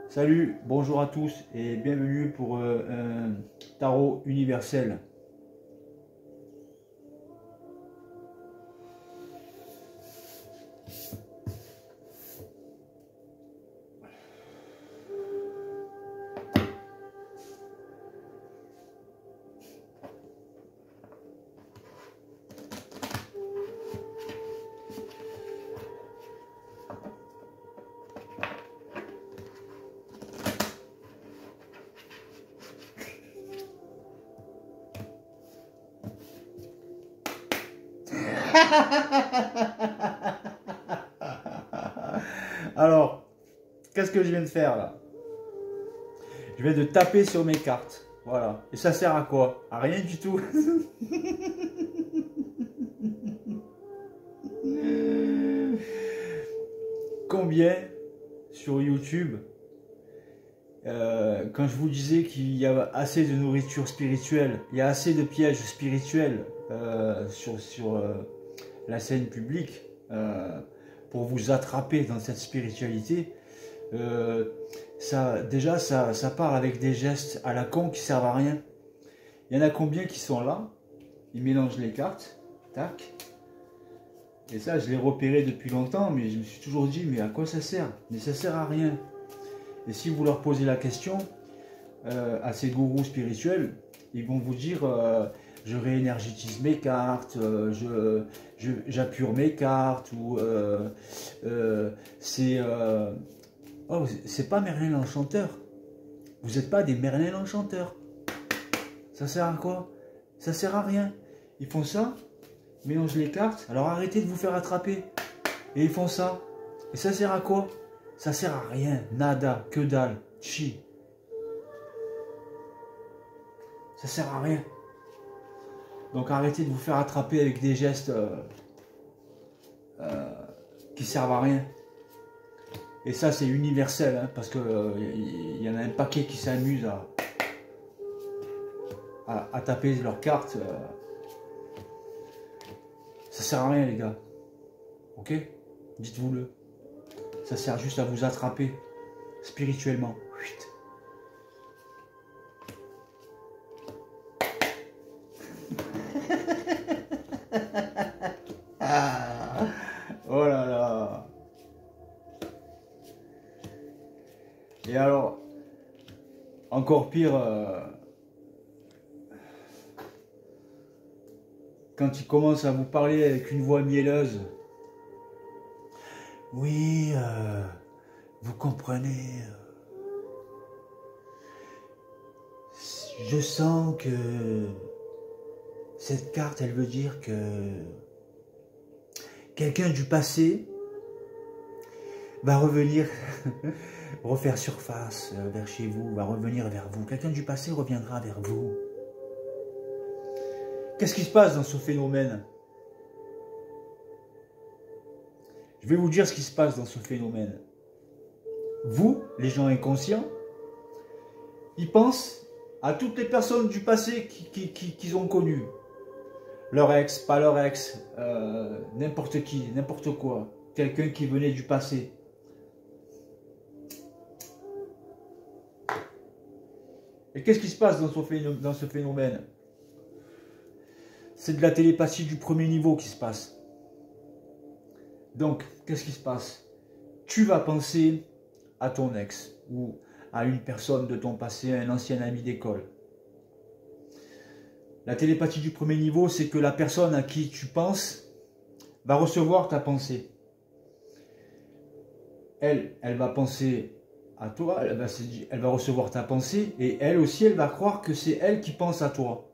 Salut, bonjour à tous et bienvenue pour un tarot universel. Alors, qu'est-ce que je viens de faire là? Je viens de taper sur mes cartes. Voilà. Et ça sert à quoi? À rien du tout. Combien sur YouTube, quand je vous disais qu'il y a assez de nourriture spirituelle, il y a assez de pièges spirituels sur la scène publique pour vous attraper dans cette spiritualité, ça part avec des gestes à la con qui servent à rien. Il y en a combien qui sont là, ils mélangent les cartes, tac. Et ça, je l'ai repéré depuis longtemps, mais je me suis toujours dit, mais à quoi ça sert? Mais ça sert à rien. Et si vous leur posez la question à ces gourous spirituels, ils vont vous dire je réénergétise mes cartes, j'appure mes cartes, ou oh, c'est pas Merlin l'Enchanteur. Vous n'êtes pas des Merlin l'Enchanteur. Ça sert à quoi? Ça sert à rien. Ils font ça, mélangent les cartes, alors arrêtez de vous faire attraper. Et ils font ça. Et ça sert à quoi? Ça sert à rien, nada, que dalle, chi. Ça sert à rien. Donc arrêtez de vous faire attraper avec des gestes qui servent à rien. Et ça c'est universel, hein, parce que y en a un paquet qui s'amusent à taper leurs cartes. Ça sert à rien les gars. Ok? Dites-vous-le. Ça sert juste à vous attraper spirituellement. Ah, oh là là. Et alors, encore pire, quand il commence à vous parler avec une voix mielleuse. Oui, vous comprenez. Je sens que cette carte, elle veut dire que quelqu'un du passé va revenir, refaire surface vers chez vous, va revenir vers vous. Quelqu'un du passé reviendra vers vous. Qu'est-ce qui se passe dans ce phénomène? Je vais vous dire ce qui se passe dans ce phénomène. Vous, les gens inconscients, ils pensent à toutes les personnes du passé qu'ils ont connues. Leur ex, pas leur ex, n'importe qui, n'importe quoi. Quelqu'un qui venait du passé. Et qu'est-ce qui se passe dans ce phénomène? C'est de la télépathie du premier niveau qui se passe. Donc, qu'est-ce qui se passe? Tu vas penser à ton ex ou à une personne de ton passé, un ancien ami d'école. La télépathie du premier niveau, c'est que la personne à qui tu penses va recevoir ta pensée. Elle va penser à toi, elle va recevoir ta pensée, et elle aussi, elle va croire que c'est elle qui pense à toi.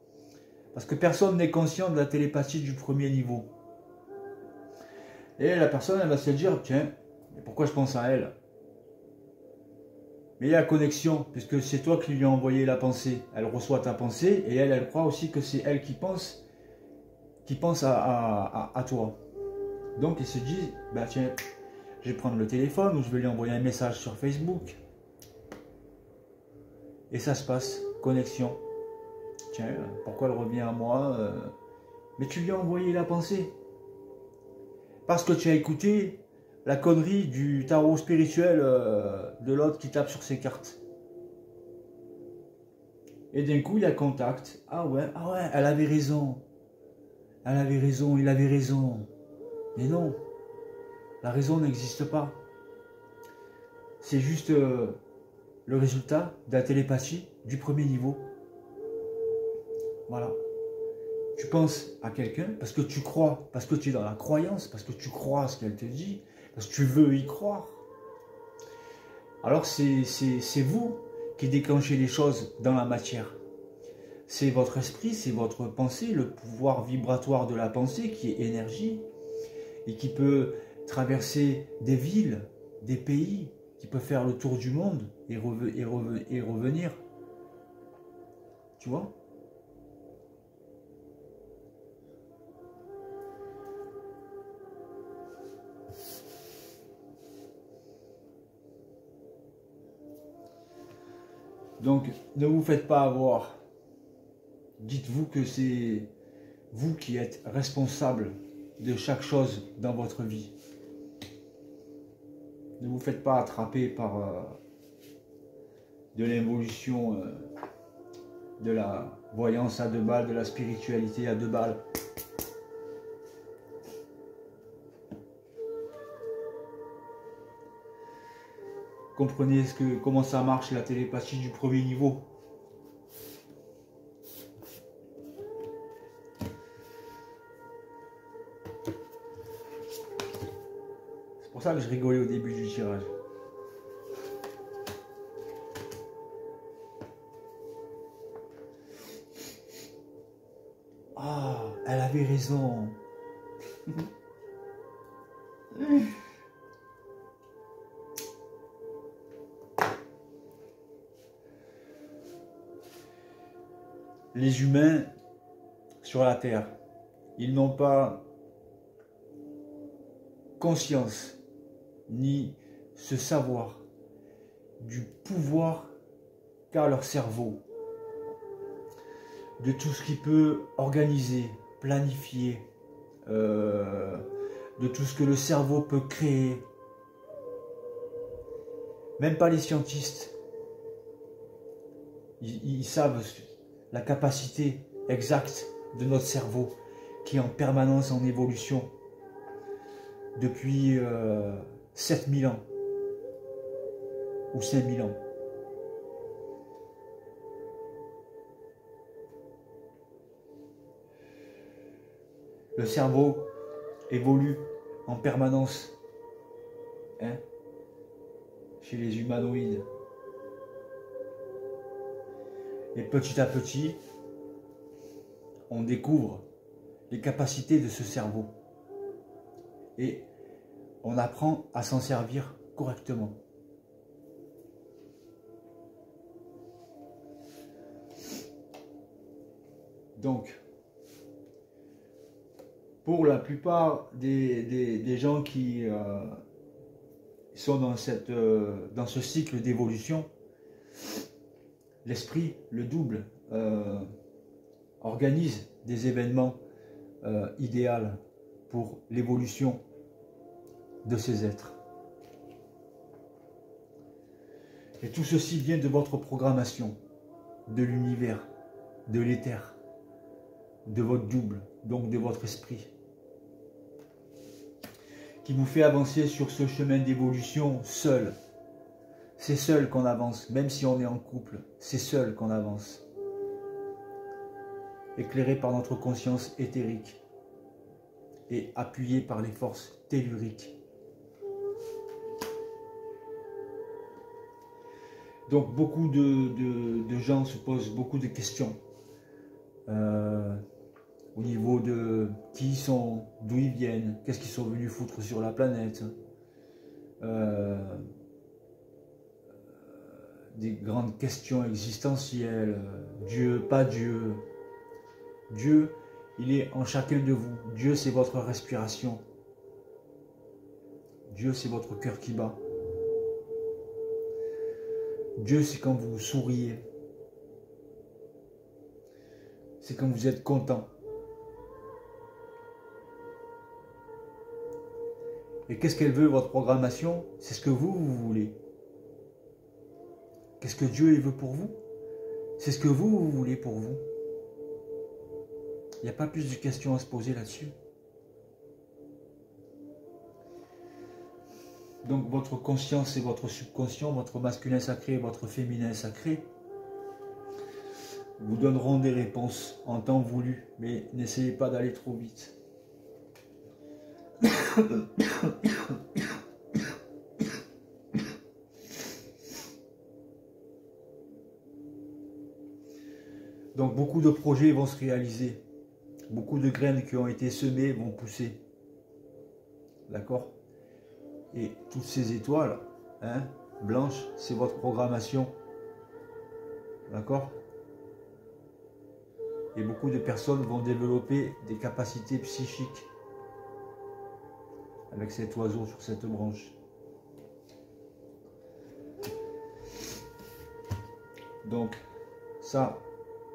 Parce que personne n'est conscient de la télépathie du premier niveau. Et la personne, elle va se dire, tiens, pourquoi je pense à elle? Mais il y a la connexion, puisque c'est toi qui lui as envoyé la pensée. Elle reçoit ta pensée, et elle croit aussi que c'est elle qui pense à toi. Donc, ils se disent, bah tiens, je vais prendre le téléphone, ou je vais lui envoyer un message sur Facebook. Et ça se passe, connexion. Tiens, pourquoi elle revient à moi? Mais tu lui as envoyé la pensée. Parce que tu as écouté la connerie du tarot spirituel de l'autre qui tape sur ses cartes. Et d'un coup, il y a contact. Ah ouais, elle avait raison. Elle avait raison, il avait raison. Mais non, la raison n'existe pas. C'est juste le résultat de la télépathie du premier niveau. Voilà. Tu penses à quelqu'un parce que tu crois, parce que tu es dans la croyance, parce que tu crois à ce qu'elle te dit, parce que tu veux y croire. Alors c'est vous qui déclenchez les choses dans la matière. C'est votre esprit, c'est votre pensée, le pouvoir vibratoire de la pensée qui est énergie et qui peut traverser des villes, des pays, qui peut faire le tour du monde et revenir. Tu vois ? Donc, ne vous faites pas avoir. Dites-vous que c'est vous qui êtes responsable de chaque chose dans votre vie. Ne vous faites pas attraper par de l'évolution de la voyance à 2 balles, de la spiritualité à 2 balles. Comprenez comment ça marche la télépathie du premier niveau. C'est pour ça que je rigolais au début du tirage. Ah, elle avait raison. Les humains sur la Terre, ils n'ont pas conscience ni ce savoir du pouvoir qu'a leur cerveau, de tout ce qu'il peut organiser, planifier, de tout ce que le cerveau peut créer. Même pas les scientistes, ils savent la capacité exacte de notre cerveau qui est en permanence en évolution depuis 7000 ans ou 5000 ans. Le cerveau évolue en permanence chez les humanoïdes. Et petit à petit, on découvre les capacités de ce cerveau. Et on apprend à s'en servir correctement. Donc, pour la plupart des gens qui sont dans ce cycle d'évolution, l'esprit, le double, organise des événements idéaux pour l'évolution de ces êtres. Et tout ceci vient de votre programmation, de l'univers, de l'éther, de votre double, donc de votre esprit, qui vous fait avancer sur ce chemin d'évolution seul. C'est seul qu'on avance, même si on est en couple, c'est seul qu'on avance. Éclairé par notre conscience éthérique et appuyé par les forces telluriques. Donc beaucoup de gens se posent beaucoup de questions au niveau de qui ils sont, d'où ils viennent, qu'est-ce qu'ils sont venus foutre sur la planète, des grandes questions existentielles, Dieu, pas Dieu. Dieu, il est en chacun de vous. Dieu, c'est votre respiration. Dieu, c'est votre cœur qui bat. Dieu, c'est quand vous souriez. C'est quand vous êtes content. Et qu'est-ce qu'elle veut, votre programmation? C'est ce que vous voulez. Qu'est-ce que Dieu il veut pour vous? C'est ce que vous voulez pour vous. Il n'y a pas plus de questions à se poser là-dessus. Donc votre conscience et votre subconscient, votre masculin sacré et votre féminin sacré, vous donneront des réponses en temps voulu, mais n'essayez pas d'aller trop vite. Donc beaucoup de projets vont se réaliser. Beaucoup de graines qui ont été semées vont pousser. D'accord? Et toutes ces étoiles, hein, blanches, c'est votre programmation. D'accord? Et beaucoup de personnes vont développer des capacités psychiques avec cet oiseau sur cette branche. Donc, ça,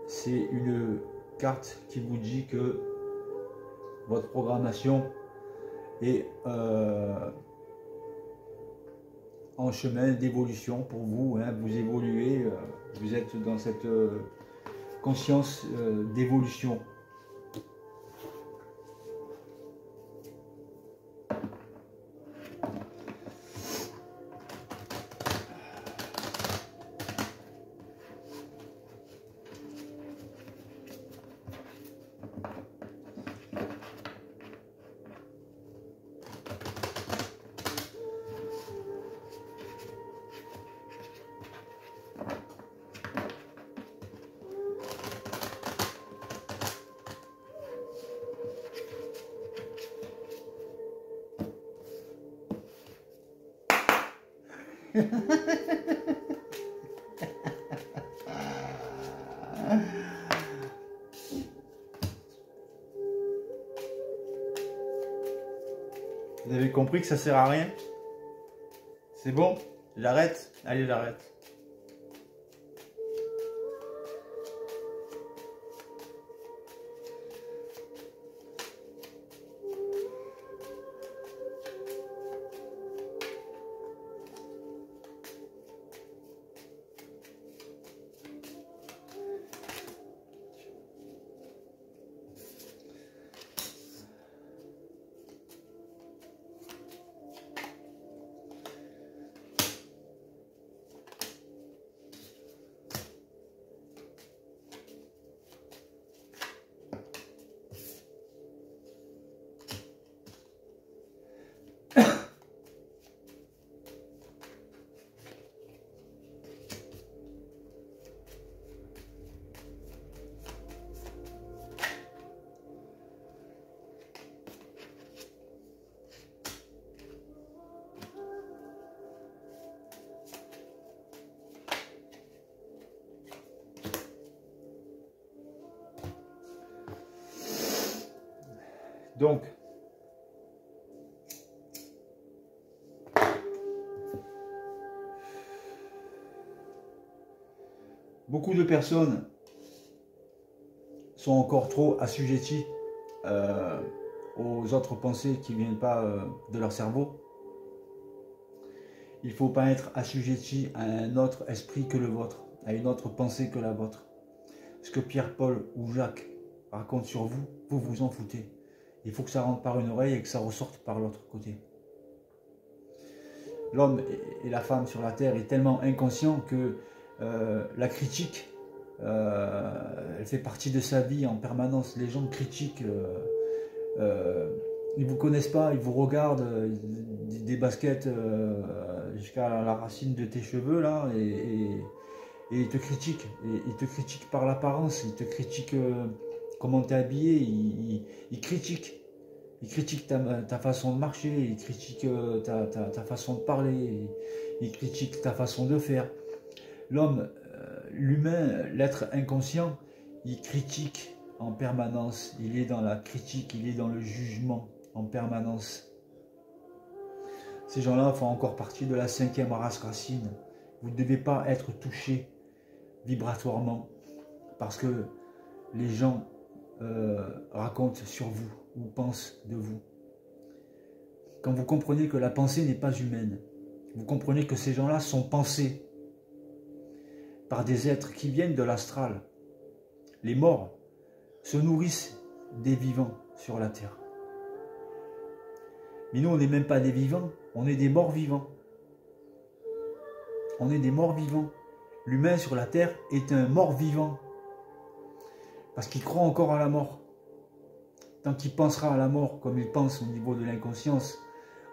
c'est une carte qui vous dit que votre programmation est en chemin d'évolution pour vous. Hein, vous évoluez, vous êtes dans cette conscience d'évolution. Vous avez compris que ça sert à rien? C'est bon? J'arrête? Allez, j'arrête. Donc, beaucoup de personnes sont encore trop assujetties aux autres pensées qui ne viennent pas de leur cerveau. Il ne faut pas être assujetti à un autre esprit que le vôtre, à une autre pensée que la vôtre. Ce que Pierre, Paul ou Jacques racontent sur vous, vous vous en foutez. Il faut que ça rentre par une oreille et que ça ressorte par l'autre côté. L'homme et la femme sur la terre est tellement inconscient que la critique, elle fait partie de sa vie en permanence. Les gens critiquent, ils ne vous connaissent pas, ils vous regardent, des baskets jusqu'à la racine de tes cheveux là, et ils te critiquent. Et ils te critiquent par l'apparence, ils te critiquent comment tu es habillé, ils critiquent. Ils critiquent ta façon de marcher, ils critiquent ta façon de parler, ils critiquent ta façon de faire. L'homme, l'humain, l'être inconscient, il critique en permanence. Il est dans la critique, il est dans le jugement en permanence. Ces gens-là font encore partie de la 5e race racine. Vous ne devez pas être touché vibratoirement parce que les gens racontent sur vous ou pensent de vous. quand vous comprenez que la pensée n'est pas humaine, vous comprenez que ces gens-là sont pensés par des êtres qui viennent de l'astral. Les morts se nourrissent des vivants sur la terre. Mais nous, on n'est même pas des vivants, on est des morts vivants. On est des morts vivants. L'humain sur la terre est un mort vivant. Parce qu'il croit encore à la mort. Tant qu'il pensera à la mort comme il pense au niveau de l'inconscience,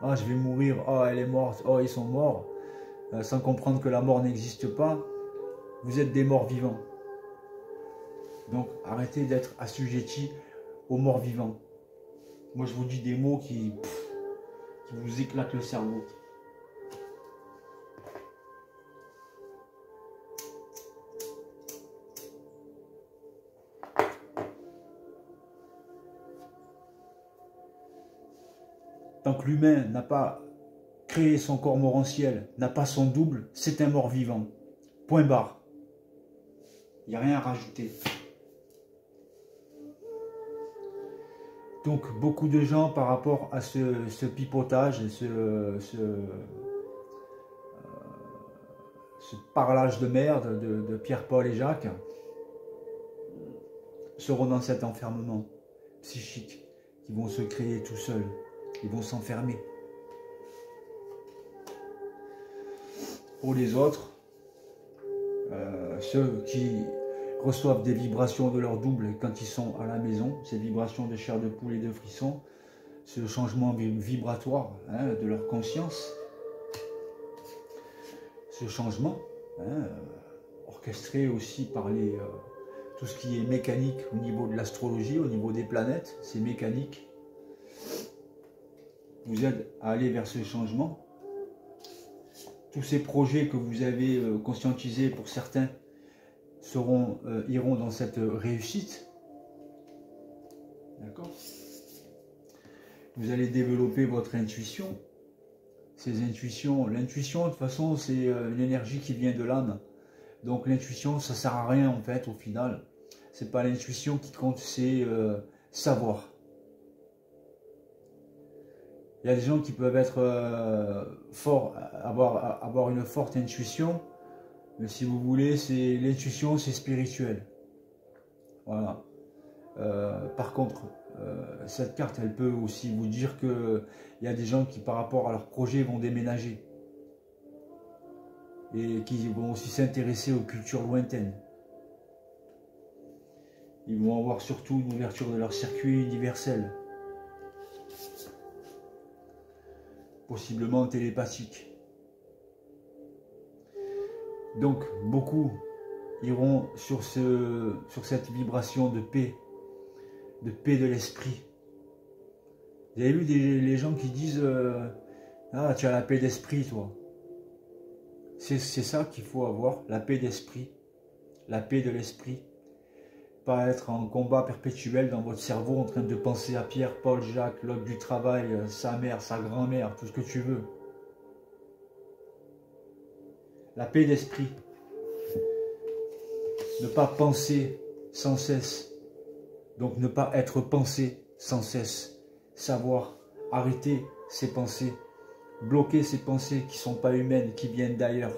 ah, je vais mourir, ah, elle est morte, oh, ils sont morts, sans comprendre que la mort n'existe pas, vous êtes des morts vivants. Donc arrêtez d'être assujettis aux morts vivants. Moi je vous dis des mots qui vous éclatent le cerveau. Tant que l'humain n'a pas créé son corps morantiel, n'a pas son double, c'est un mort vivant. Point barre. Il n'y a rien à rajouter. Donc beaucoup de gens par rapport à ce pipotage, ce parlage de merde de Pierre, Paul et Jacques seront dans cet enfermement psychique qui vont se créer tout seuls. Ils vont s'enfermer. Pour les autres, ceux qui reçoivent des vibrations de leur double quand ils sont à la maison, ces vibrations de chair de poule et de frisson, ce changement vibratoire de leur conscience, ce changement orchestré aussi par tout ce qui est mécanique au niveau de l'astrologie, au niveau des planètes, c'est mécanique, vous aide à aller vers ce changement. Tous ces projets que vous avez conscientisés pour certains iront dans cette réussite. D'accord? Vous allez développer votre intuition. Ces intuitions, l'intuition de toute façon c'est une énergie qui vient de l'âme. Donc l'intuition ça sert à rien en fait au final. C'est pas l'intuition qui compte, c'est savoir. Il y a des gens qui peuvent être forts, avoir une forte intuition, mais si vous voulez, l'intuition, c'est spirituel. Voilà. Par contre, cette carte, elle peut aussi vous dire qu'il y a des gens qui, par rapport à leur projet, vont déménager. Et qui vont aussi s'intéresser aux cultures lointaines. Ils vont avoir surtout une ouverture de leur circuit universel. Possiblement télépathique. Donc beaucoup iront sur cette vibration de paix de l'esprit. Vous avez vu les gens qui disent ah, tu as la paix d'esprit toi. C'est ça qu'il faut avoir, la paix d'esprit, la paix de l'esprit. Pas être en combat perpétuel dans votre cerveau en train de penser à Pierre, Paul, Jacques, l'autre du travail, sa mère, sa grand-mère, tout ce que tu veux. La paix d'esprit. Ne pas penser sans cesse. Donc ne pas être pensé sans cesse. Savoir arrêter ses pensées. Bloquer ces pensées qui ne sont pas humaines, qui viennent d'ailleurs.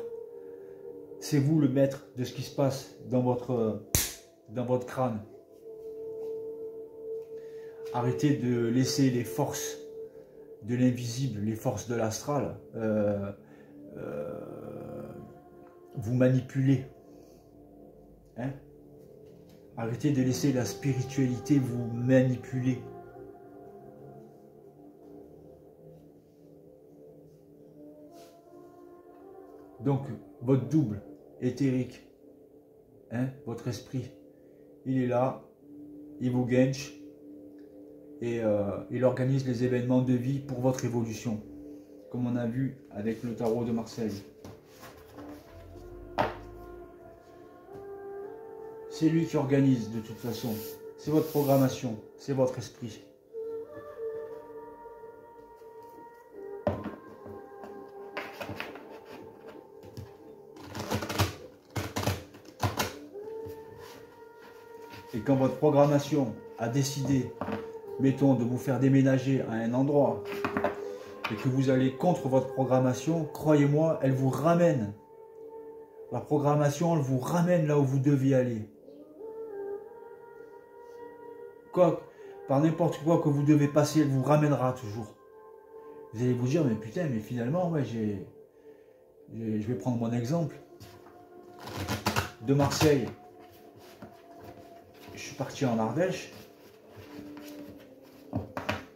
C'est vous le maître de ce qui se passe dans votre crâne. Arrêtez de laisser les forces de l'invisible, les forces de l'astral, vous manipuler. Hein? Arrêtez de laisser la spiritualité vous manipuler. Donc, votre double éthérique, hein, votre esprit, il est là, il vous guinche et il organise les événements de vie pour votre évolution, comme on a vu avec le tarot de Marseille. C'est lui qui organise de toute façon, c'est votre programmation, c'est votre esprit. Et quand votre programmation a décidé, mettons, de vous faire déménager à un endroit et que vous allez contre votre programmation, croyez-moi, elle vous ramène. La programmation, elle vous ramène là où vous deviez aller. Quoi, par n'importe quoi que vous devez passer, elle vous ramènera toujours. Vous allez vous dire, mais putain, mais finalement, ouais, je vais prendre mon exemple. De Marseille, je suis parti en Ardèche.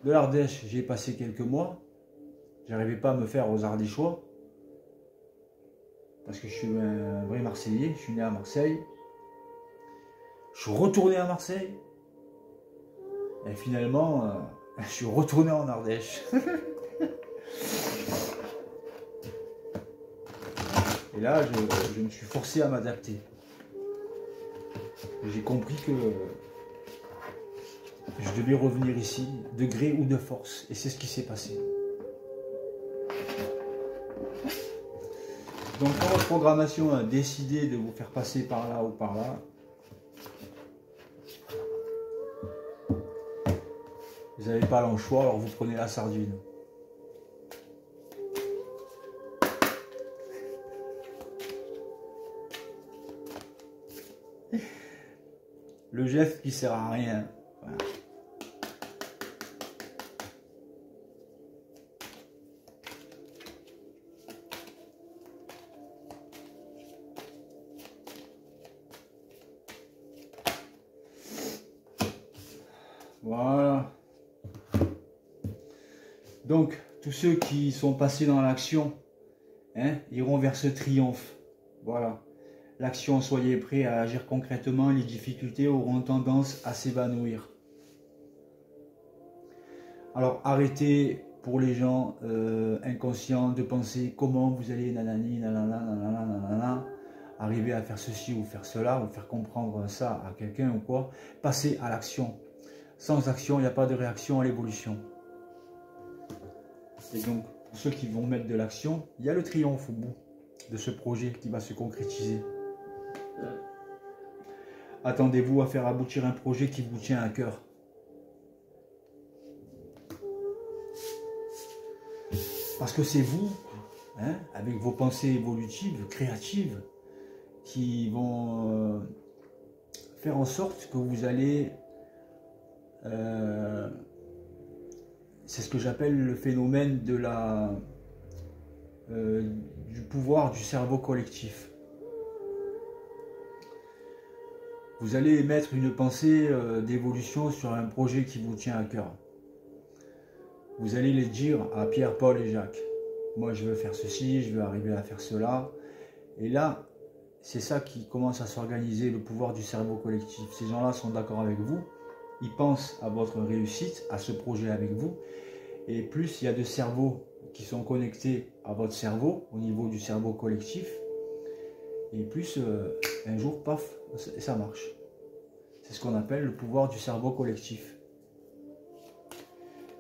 De l'Ardèche, j'ai passé quelques mois. J'arrivais pas à me faire aux Ardéchois. Parce que je suis un vrai Marseillais. Je suis né à Marseille. Je suis retourné à Marseille. Et finalement, je suis retourné en Ardèche. Et là, je me suis forcé à m'adapter. J'ai compris que je devais revenir ici, de gré ou de force. Et c'est ce qui s'est passé. Donc quand votre programmation a décidé de vous faire passer par là ou par là, vous n'avez pas le choix, alors vous prenez la sardine. Le geste qui sert à rien. Voilà. Voilà. Donc, tous ceux qui sont passés dans l'action, hein, iront vers ce triomphe. Voilà. L'action, soyez prêts à agir concrètement, les difficultés auront tendance à s'évanouir. Alors, arrêtez pour les gens inconscients de penser comment vous allez nanani, nanana, nanana, nanana, arriver à faire ceci ou faire cela, ou faire comprendre ça à quelqu'un ou quoi. Passez à l'action. Sans action, il n'y a pas de réaction à l'évolution. Et donc, pour ceux qui vont mettre de l'action, il y a le triomphe au bout de ce projet qui va se concrétiser. Attendez-vous à faire aboutir un projet qui vous tient à cœur. Parce que c'est vous, hein, avec vos pensées évolutives, créatives, qui vont faire en sorte que vous allez... c'est ce que j'appelle le phénomène de du pouvoir du cerveau collectif. Vous allez émettre une pensée d'évolution sur un projet qui vous tient à cœur. Vous allez les dire à Pierre, Paul et Jacques. Moi, je veux faire ceci, je veux arriver à faire cela. Et là, c'est ça qui commence à s'organiser, le pouvoir du cerveau collectif. Ces gens-là sont d'accord avec vous. Ils pensent à votre réussite, à ce projet avec vous. Et plus il y a de cerveaux qui sont connectés à votre cerveau, au niveau du cerveau collectif, et plus un jour, paf, ça marche. C'est ce qu'on appelle le pouvoir du cerveau collectif.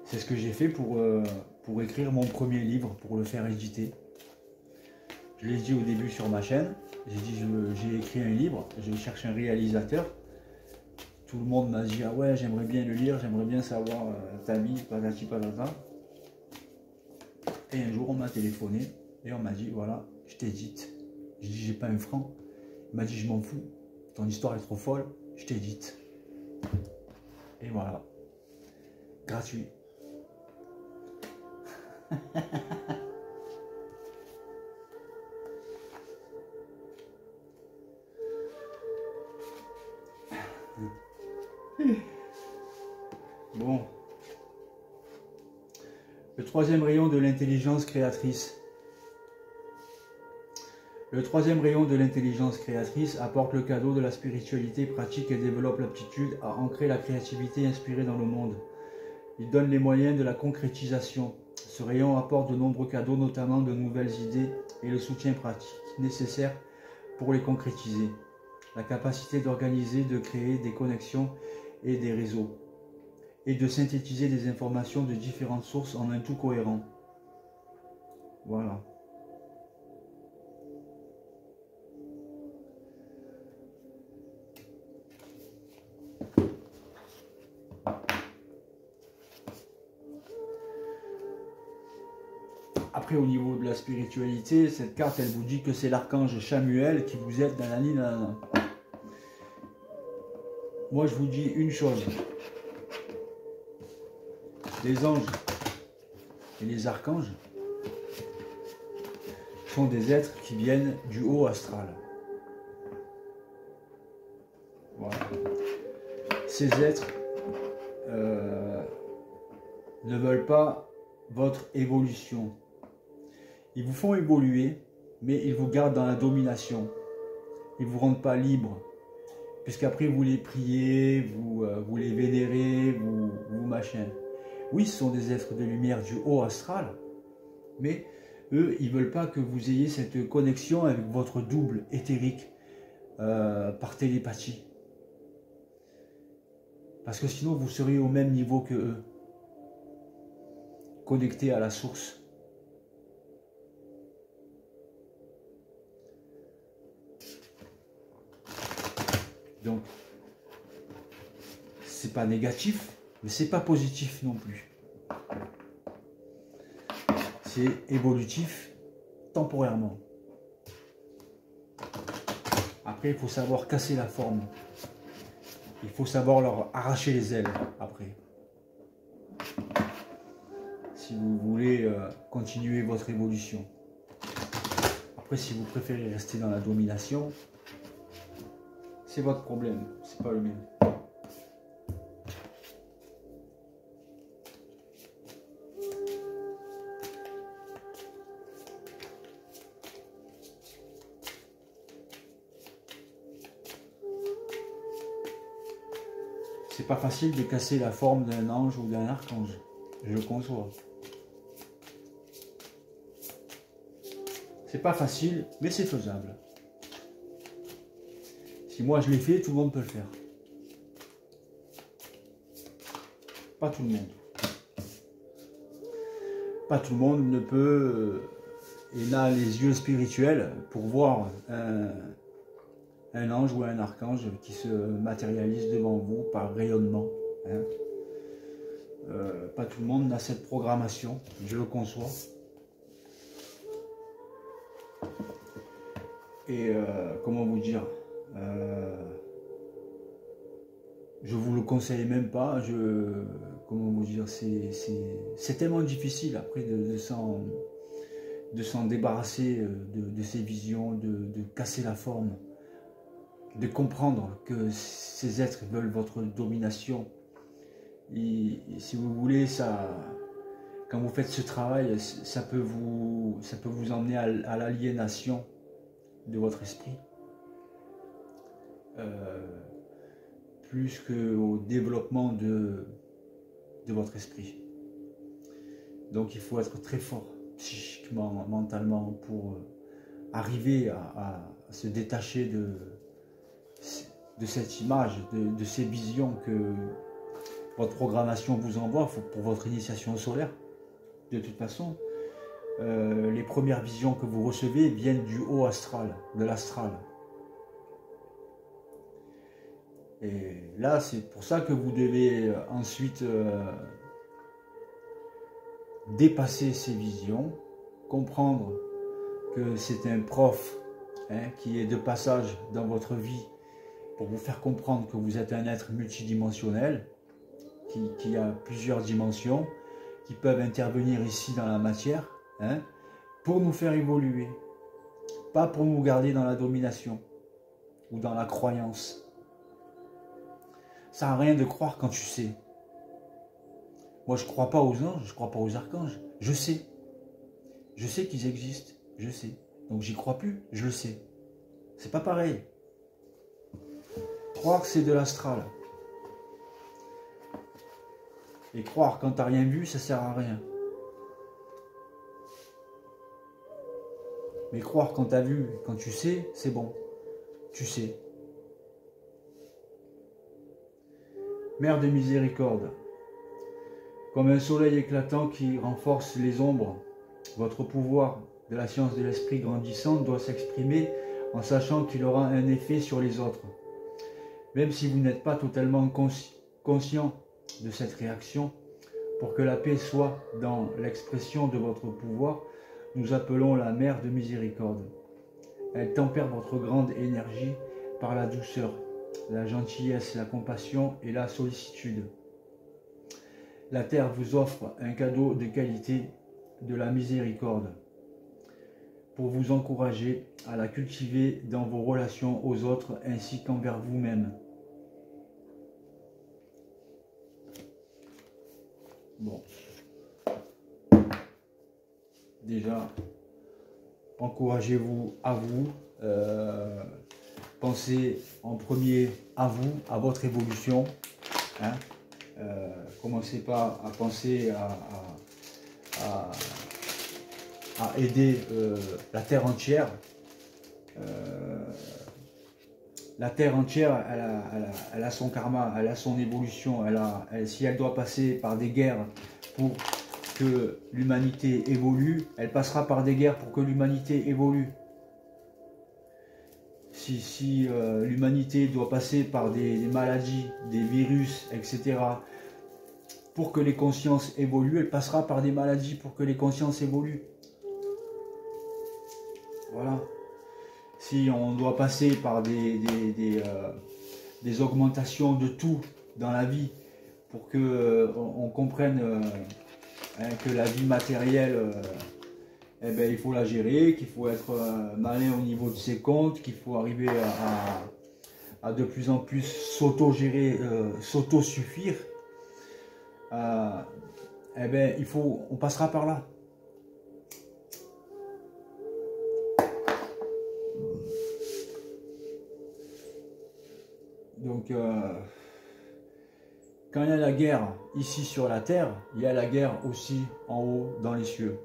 C'est ce que j'ai fait pour écrire mon premier livre, pour le faire éditer. Je l'ai dit au début sur ma chaîne, j'ai dit j'ai écrit un livre, je cherche un réalisateur. Tout le monde m'a dit, ah ouais, j'aimerais bien le lire, j'aimerais bien savoir ta vie, patati patata. Et un jour, on m'a téléphoné et on m'a dit, voilà, je t'édite. J'ai dit, j'ai pas un franc. Il m'a dit, je m'en fous, ton histoire est trop folle, je t'édite. Et voilà, gratuit. Bon. Le troisième rayon de l'intelligence créatrice. Le troisième rayon de l'intelligence créatrice apporte le cadeau de la spiritualité pratique et développe l'aptitude à ancrer la créativité inspirée dans le monde. Il donne les moyens de la concrétisation. Ce rayon apporte de nombreux cadeaux, notamment de nouvelles idées et le soutien pratique nécessaire pour les concrétiser. La capacité d'organiser, de créer des connexions et des réseaux, et de synthétiser des informations de différentes sources en un tout cohérent. Voilà. Après, au niveau de la spiritualité, cette carte, elle vous dit que c'est l'archange Chamuel qui vous aide, nanani, nanana. Moi, je vous dis une chose. Les anges et les archanges sont des êtres qui viennent du haut astral. Voilà. Ces êtres ne veulent pas votre évolution. Ils vous font évoluer, mais ils vous gardent dans la domination. Ils ne vous rendent pas libre. Puisqu'après vous les priez, vous les vénérez, vous machin. Oui, ce sont des êtres de lumière du haut astral, mais eux, ils ne veulent pas que vous ayez cette connexion avec votre double éthérique par télépathie. Parce que sinon, vous seriez au même niveau que eux, connectés à la source. Donc, c'est pas négatif, mais c'est pas positif non plus. C'est évolutif temporairement. Après, il faut savoir casser la forme. Il faut savoir leur arracher les ailes après. Si vous voulez continuer votre évolution. Après, si vous préférez rester dans la domination, c'est votre problème, c'est pas le mien. C'est pas facile de casser la forme d'un ange ou d'un archange, je le conçois. C'est pas facile, mais c'est faisable. Si moi je l'ai fait, tout le monde peut le faire. Pas tout le monde. Pas tout le monde ne peut et n'a les yeux spirituels pour voir un ange ou un archange qui se matérialise devant vous par rayonnement. Hein. Pas tout le monde n'a cette programmation, je le conçois. Et comment vous dire, je vous le conseille même pas. Comment vous dire, c'est tellement difficile après de s'en débarrasser de ces visions, de casser la forme, de comprendre que ces êtres veulent votre domination. Et si vous voulez, quand vous faites ce travail, ça peut vous emmener à l'aliénation de votre esprit, plus qu'au développement de votre esprit. Donc il faut être très fort psychiquement, mentalement pour arriver à se détacher de cette image, de ces visions que votre programmation vous envoie pour votre initiation solaire. De toute façon, les premières visions que vous recevez viennent du haut astral, de l'astral. Et là, c'est pour ça que vous devez ensuite dépasser ces visions, comprendre que c'est un prof qui est de passage dans votre vie pour vous faire comprendre que vous êtes un être multidimensionnel, qui a plusieurs dimensions, qui peuvent intervenir ici dans la matière, pour nous faire évoluer, pas pour nous garder dans la domination ou dans la croyance. Ça n'a rien de croire quand tu sais. Moi, je ne crois pas aux anges, je ne crois pas aux archanges. Je sais. Je sais qu'ils existent, je sais. Donc, j'y crois plus, je le sais. C'est pas pareil. Croire, c'est de l'astral. Et croire quand tu n'as rien vu, ça ne sert à rien. Mais croire quand tu as vu, quand tu sais, c'est bon. Tu sais. Mère de miséricorde, comme un soleil éclatant qui renforce les ombres, votre pouvoir de la science de l'esprit grandissante doit s'exprimer en sachant qu'il aura un effet sur les autres. Même si vous n'êtes pas totalement conscient de cette réaction, pour que la paix soit dans l'expression de votre pouvoir, nous appelons la mère de miséricorde. Elle tempère votre grande énergie par la douceur, la gentillesse, la compassion et la sollicitude. La terre vous offre un cadeau de qualité, de la miséricorde, pour vous encourager à la cultiver dans vos relations aux autres ainsi qu'envers vous-même. Bon. Déjà, encouragez-vous à vous. Pensez en premier à vous, à votre évolution. Hein. Commencez pas à penser à aider la Terre entière. La Terre entière, elle a son karma, elle a son évolution. Si elle doit passer par des guerres pour que l'humanité évolue, elle passera par des guerres pour que l'humanité évolue. Si l'humanité doit passer par des maladies, des virus, etc., pour que les consciences évoluent, elle passera par des maladies pour que les consciences évoluent. Voilà. Si on doit passer par des augmentations de tout dans la vie pour que on comprenne que la vie matérielle, eh ben, il faut la gérer, qu'il faut être malin au niveau de ses comptes, qu'il faut arriver à de plus en plus s'auto-gérer, s'auto-suffire, eh ben, on passera par là. Donc, quand il y a la guerre ici sur la terre, il y a la guerre aussi en haut dans les cieux.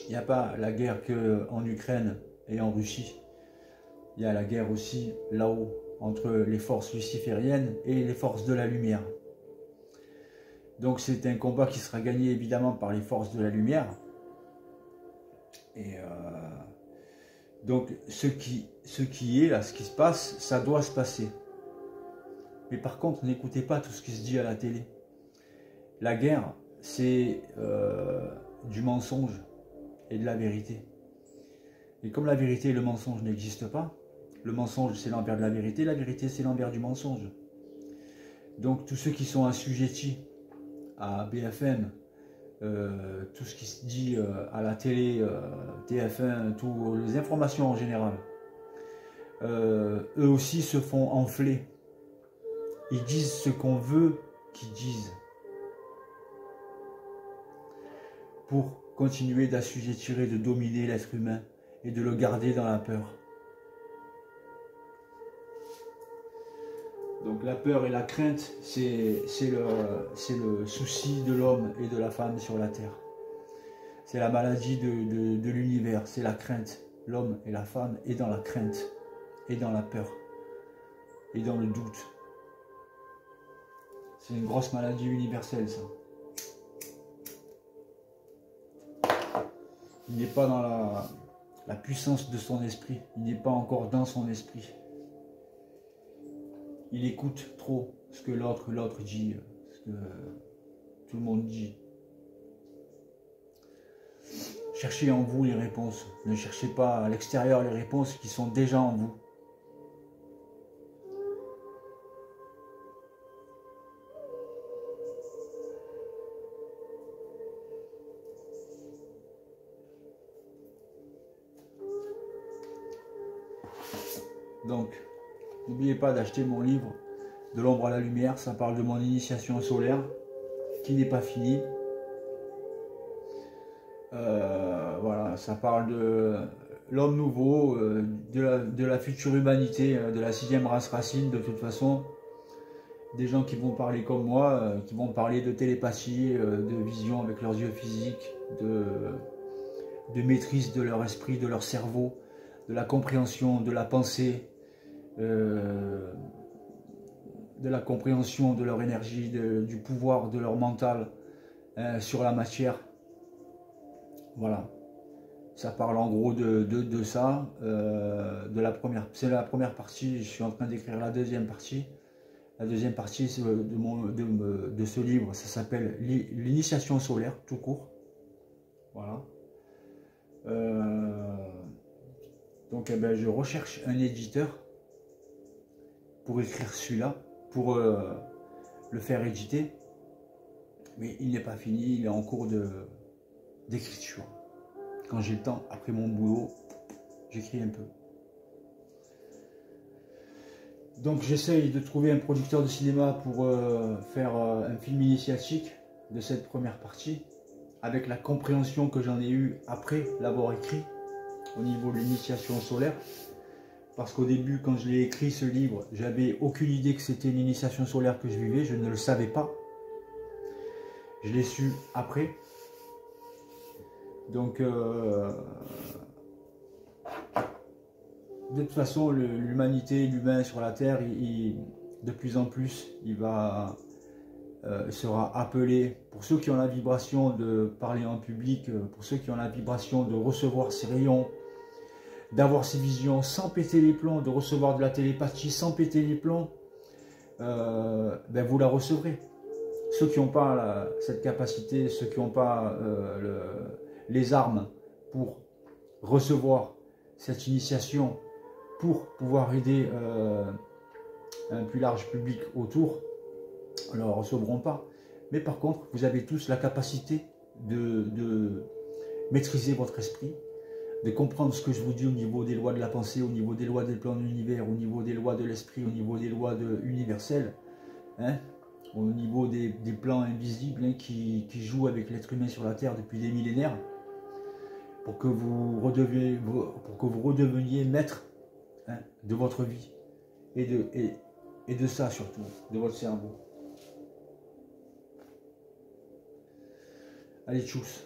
Il n'y a pas la guerre qu'en Ukraine et en Russie. Il y a la guerre aussi là-haut, entre les forces lucifériennes et les forces de la lumière. Donc c'est un combat qui sera gagné évidemment par les forces de la lumière. Et donc ce qui est là, ce qui se passe, ça doit se passer. Mais par contre, n'écoutez pas tout ce qui se dit à la télé. La guerre, c'est du mensonge et de la vérité. Et comme la vérité et le mensonge n'existent pas, le mensonge c'est l'envers de la vérité c'est l'envers du mensonge. Donc tous ceux qui sont assujettis à BFM, tout ce qui se dit à la télé, TF1, toutes les informations en général, eux aussi se font enfler. Ils disent ce qu'on veut qu'ils disent pour continuer d'assujettir et de dominer l'être humain et de le garder dans la peur. Donc la peur et la crainte, c'est le souci de l'homme et de la femme sur la terre. C'est la maladie de l'univers, c'est la crainte. L'homme et la femme est dans la crainte, et dans la peur, et dans le doute. C'est une grosse maladie universelle, ça. Il n'est pas dans la puissance de son esprit. Il n'est pas encore dans son esprit. Il écoute trop ce que l'autre dit, ce que tout le monde dit. Cherchez en vous les réponses. Ne cherchez pas à l'extérieur les réponses qui sont déjà en vous. Donc, n'oubliez pas d'acheter mon livre De l'ombre à la lumière. Ça parle de mon initiation solaire qui n'est pas finie. Voilà, ça parle de l'homme nouveau, de la future humanité, de la 6e race racine. De toute façon, des gens qui vont parler comme moi, qui vont parler de télépathie, de vision avec leurs yeux physiques, de maîtrise de leur esprit, de leur cerveau, de la compréhension, de la pensée, de la compréhension de leur énergie, du pouvoir de leur mental sur la matière. Voilà, ça parle en gros de ça, c'est la première partie. Je suis en train d'écrire la deuxième partie. La deuxième partie de ce livre, ça s'appelle l'initiation solaire, tout court. Voilà. Donc eh ben, je recherche un éditeur pour écrire celui-là, pour le faire éditer. Mais il n'est pas fini, il est en cours d'écriture. Quand j'ai le temps, après mon boulot, j'écris un peu. Donc j'essaye de trouver un producteur de cinéma pour faire un film initiatique de cette première partie, avec la compréhension que j'en ai eue après l'avoir écrit au niveau de l'initiation solaire. Parce qu'au début, quand je l'ai écrit ce livre, j'avais aucune idée que c'était l'initiation solaire que je vivais, je ne le savais pas. Je l'ai su après. Donc de toute façon, l'humanité, l'humain sur la Terre, de plus en plus, il sera appelé, pour ceux qui ont la vibration de parler en public, pour ceux qui ont la vibration de recevoir ces rayons, d'avoir ces visions sans péter les plombs, de recevoir de la télépathie sans péter les plombs, ben vous la recevrez. Ceux qui n'ont pas cette capacité, ceux qui n'ont pas les armes pour recevoir cette initiation, pour pouvoir aider un plus large public autour, ne la recevront pas. Mais par contre, vous avez tous la capacité de maîtriser votre esprit, de comprendre ce que je vous dis au niveau des lois de la pensée, au niveau des lois des plans de l'univers, au niveau des lois de l'esprit, au niveau des lois universelles, hein, au niveau des plans invisibles, hein, qui jouent avec l'être humain sur la Terre depuis des millénaires, pour que vous redeveniez maître, hein, de votre vie et de ça surtout, de votre cerveau. Allez, tchuss.